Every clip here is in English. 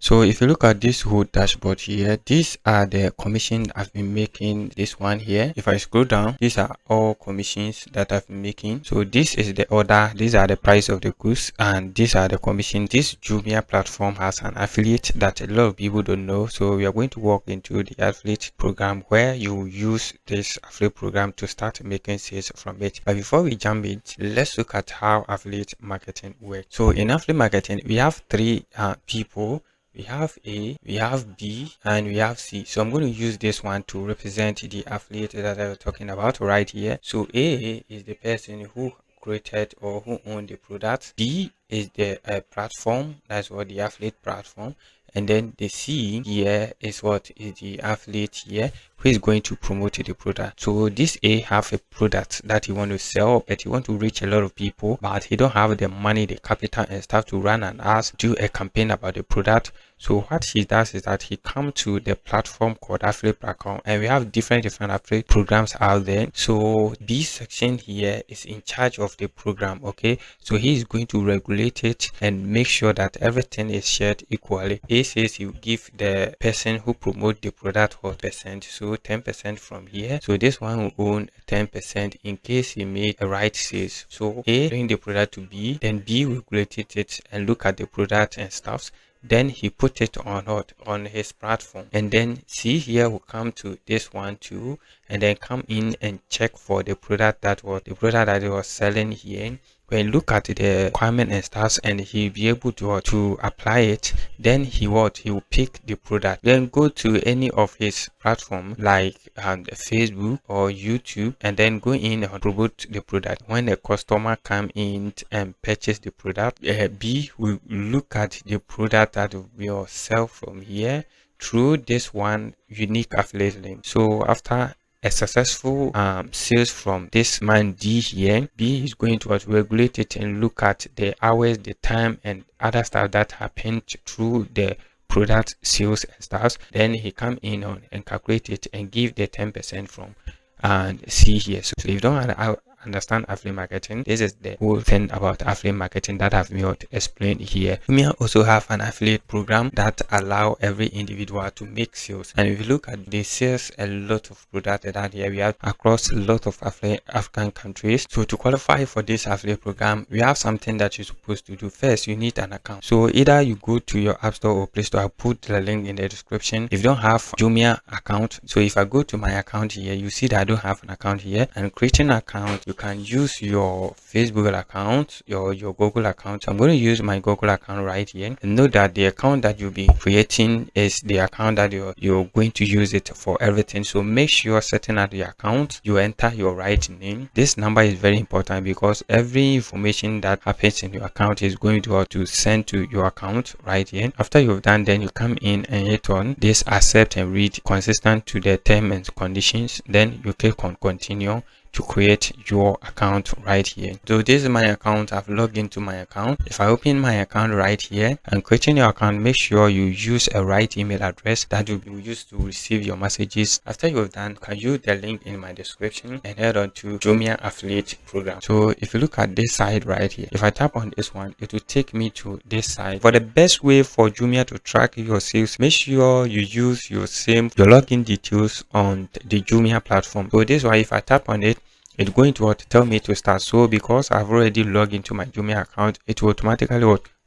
So if you look at this whole dashboard here, these are the commissions I've been making. This one here, if I scroll down, these are all commissions that I've been making. So this is the order, these are the price of the goods, and these are the commission. This Jumia platform has an affiliate that a lot of people don't know. So we are going to walk into the affiliate program where you use this affiliate program to start making sales from it. But before we jump in, let's look at how affiliate marketing works. So in affiliate marketing, we have three people. We have A, we have B, and we have C. So I'm going to use this one to represent the affiliate that I was talking about right here. So A is the person who created or who owned the product. B is the platform, that's what the affiliate platform. And then the C here is what is the affiliate here who is going to promote the product. So this A have a product that he want to sell, but he want to reach a lot of people, but he don't have the money, the capital and stuff to run an ads, do a campaign about the product. So what he does is that he come to the platform called affiliate platform, and we have different affiliate programs out there. So this section here is in charge of the program. Okay, so he is going to regulate it and make sure that everything is shared equally. A says he will give the person who promote the product 4%, so 10% from here. So this one will own 10% in case he made a right sales. So A bring the product to B, then B regulated it and look at the product and stuff. Then he put it on his platform, and then C here will come to this one too, and then come in and check for the product that he was selling here. When you look at the requirement and stuff, and he'll be able to apply it, then he will pick the product, then go to any of his platform like Facebook or YouTube, and then go in and promote the product. When the customer come in and purchase the product, B will look at the product that will sell from here through this one unique affiliate link. So after a successful sales from this man D here, B is going to regulate it and look at the hours, the time, and other stuff that happened through the product sales and stuff. Then he come in on and calculate it and give the 10% from and C here. So if you don't understand affiliate marketing, this is the whole thing about affiliate marketing that I've been explained here. Jumia also have an affiliate program that allow every individual to make sales, and if you look at the sales, a lot of products that here we have across a lot of African countries. So to qualify for this affiliate program, we have something that you're supposed to do. First, you need an account. So either you go to your app store or Play Store. I'll put the link in the description. If you don't have Jumia account, so if I go to my account here, you see that I don't have an account here. And creating an account, you can use your Facebook account, your Google account. I'm going to use my Google account right here, and know that the account that you'll be creating is the account that you're going to use it for everything. So make sure setting up the account, you enter your right name. This number is very important because every information that happens in your account is going to send to your account right here. After you've done, then you come in and hit on this accept and read consistent to the terms and conditions. Then you click on continue to create your account right here. So this is my account. I've logged into my account. If I open my account right here and creating your account, make sure you use a right email address that will be used to receive your messages. After you've done, you can use the link in my description and head on to Jumia affiliate program. So if you look at this side right here, if I tap on this one, it will take me to this side. For the best way for Jumia to track your sales, make sure you use your login details on the Jumia platform. So this is why if I tap on it, it's going to tell me to start. So because I've already logged into my Jumia account, it will automatically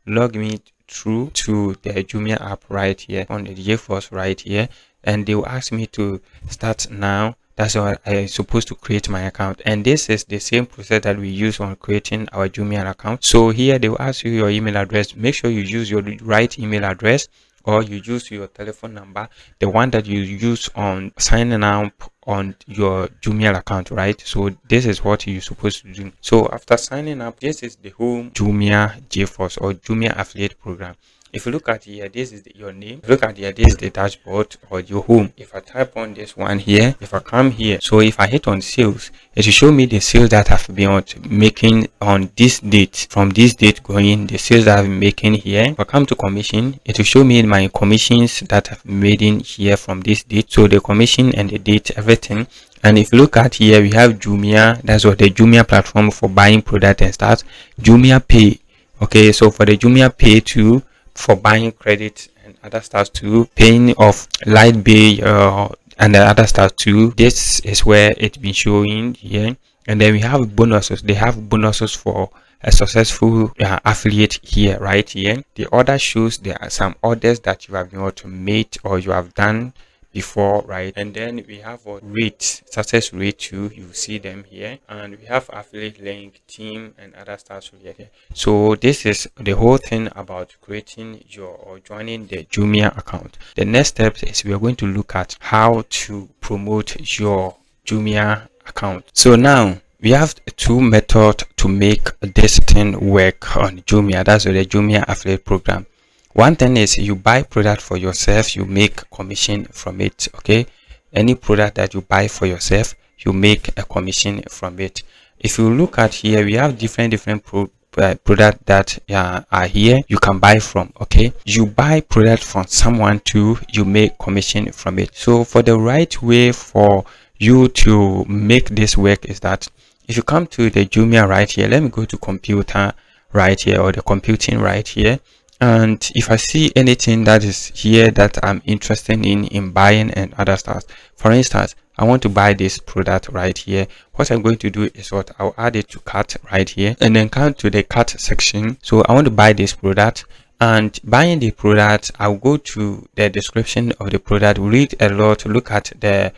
log me through to the Jumia app right here on the JForce right here, and they will ask me to start now. That's why I'm supposed to create my account, and this is the same process that we use on creating our Jumia account. So here they will ask you your email address. Make sure you use your right email address, or you use your telephone number, the one that you use on signing up on your Jumia account, right? So this is what you're supposed to do. So after signing up, this is the home Jumia JForce or Jumia affiliate program. If you look at here, this is your name. If you look at here, this is the dashboard or your home. If I type on this one here, if I come here, so if I hit on sales, it will show me the sales that I've been making on this date. From this date going, the sales that I've been making here. If I come to commission, it will show me my commissions that I've made in here from this date. So the commission and the date, everything. And if you look at here, we have Jumia. That's what the Jumia platform for buying product and stuff. Jumia Pay. Okay, so for the Jumia Pay too, for buying credit and other stuff too, paying of light bill and the other stuff too. This is where it's been showing here. And then we have bonuses. They have bonuses for a successful affiliate here, right here. The order shows there are some orders that you have been able to make or you have done before, right? And then we have what rate, success rate too. You see them here, and we have affiliate link, team, and other stuff here. So this is the whole thing about creating your or joining the Jumia account. The next step is we are going to look at how to promote your Jumia account. So now we have two methods to make this thing work on Jumia. That's the Jumia affiliate program. One thing is you buy product for yourself, you make commission from it. Okay, any product that you buy for yourself, you make a commission from it. If you look at here, we have different product that are here you can buy from. Okay, you buy product from someone too, you make commission from it. So for the right way for you to make this work is that if you come to the Jumia right here, let me go to computer right here, or the computing right here. And if I see anything that is here that I'm interested in buying and other stuff, for instance, I want to buy this product right here. What I'm going to do is what I'll add it to cart right here, and then come to the cart section. So I want to buy this product, and buying the product, I'll go to the description of the product, read a lot, look at the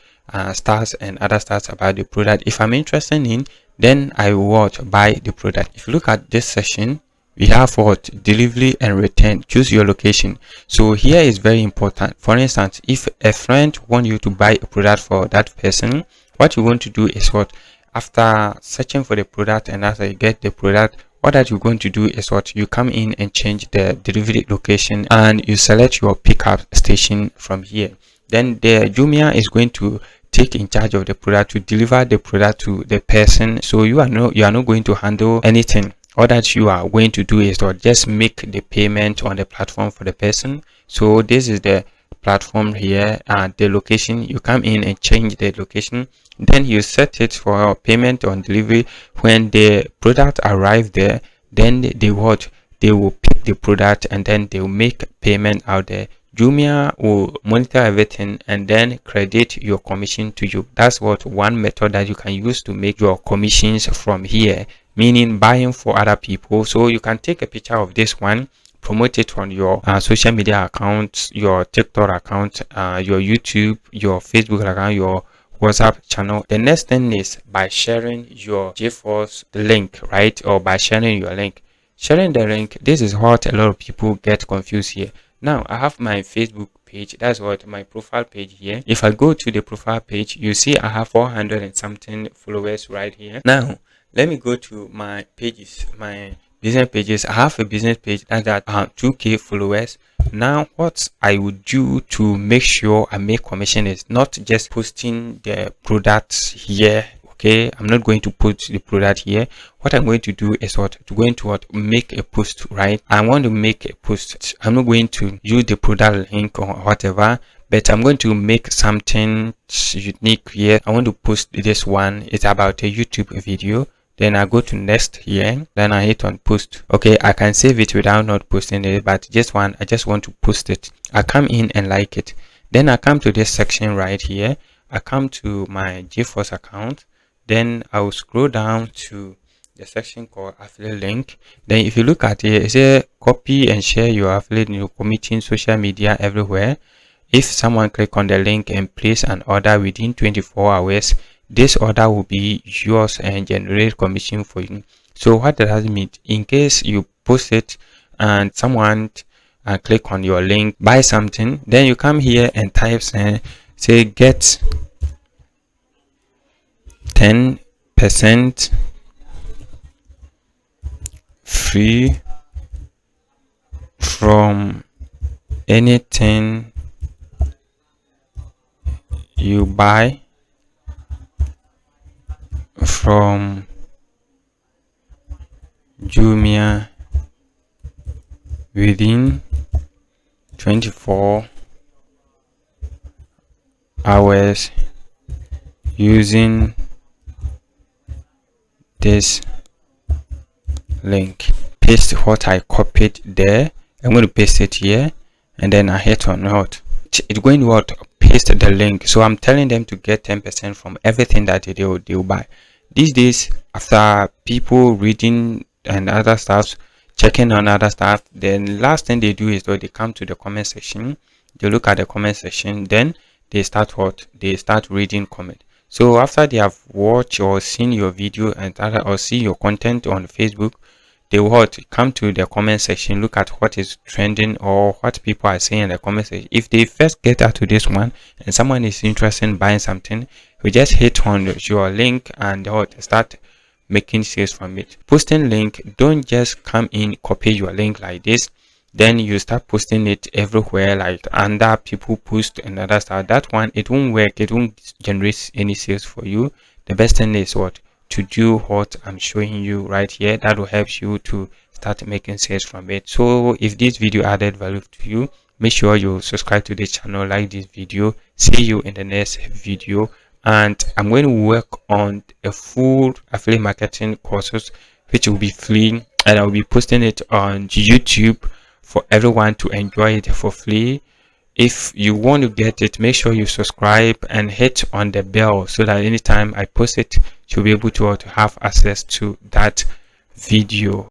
stars and other stars about the product. If I'm interested in, then I will buy the product. If you look at this section, we have what delivery and return. Choose your location. So here is very important. For instance, if a friend wants you to buy a product for that person, what you want to do is what, after searching for the product and after you get the product, what that you're going to do is what, you come in and change the delivery location and you select your pickup station from here. Then the Jumia is going to take in charge of the product to deliver the product to the person. So you are not going to handle anything. All that you are going to do is to just make the payment on the platform for the person. So this is the platform here, the location. You come in and change the location, then you set it for payment on delivery. When the product arrive there, then they will pick the product and then they will make payment out there. Jumia will monitor everything and then credit your commission to you. That's what one method that you can use to make your commissions from here, meaning buying for other people. So you can take a picture of this one, promote it on your social media accounts, your TikTok account, your YouTube, your Facebook account, your WhatsApp channel. The next thing is by sharing your JForce link, right? Or by sharing your link. Sharing the link, this is what a lot of people get confused here. Now I have my Facebook page, that's what my profile page here. If I go to the profile page, you see I have 400 and something followers right here. Now let me go to my pages, my business pages. I have a business page that 2k followers. Now what I would do to make sure I make commission is not just posting the products here. Okay, I'm not going to put the product here. What I'm going to do is make a post, right? I want to make a post. I'm not going to use the product link or whatever, but I'm going to make something unique here. I want to post this one. It's about a YouTube video. Then I go to next here, then I hit on post. Okay, I can save it without not posting it, but I just want to post it. I come in and like it. Then I come to this section right here. I come to my JForce account. Then I will scroll down to the section called affiliate link. Then if you look at it, it says copy and share your affiliate in your committing social media everywhere. If someone click on the link and place an order within 24 hours, this order will be yours and generate commission for you. So what does it mean? In case you post it and someone click on your link, buy something, then you come here and type say get 10% free from anything you buy from Jumia within 24 hours using this link. Paste what I copied there. I'm going to paste it here. and then I hit on what it's going to what paste the link. So I'm telling them to get 10% from everything that they'll buy. These days, after people reading and other stuff, checking on other stuff, then last thing they do is that they come to the comment section, they look at the comment section, then they start what they start reading comment. So after they have watched or seen your video and or see your content on Facebook, they what come to the comment section, look at what is trending or what people are saying in the comment section. If they first get out to this one and someone is interested in buying something, we just hit on your link and what start making sales from it. Posting link, don't just come in, copy your link like this, then you start posting it everywhere like under people post and other stuff. That one, it won't work, it won't generate any sales for you. The best thing is what to do what I'm showing you right here. That will help you to start making sales from it. So if this video added value to you, make sure you subscribe to the channel, like this video. See you in the next video. And I'm going to work on a full affiliate marketing courses which will be free, and I'll be posting it on YouTube for everyone to enjoy it for free. If you want to get it, make sure you subscribe and hit on the bell so that anytime I post it, you'll be able to have access to that video.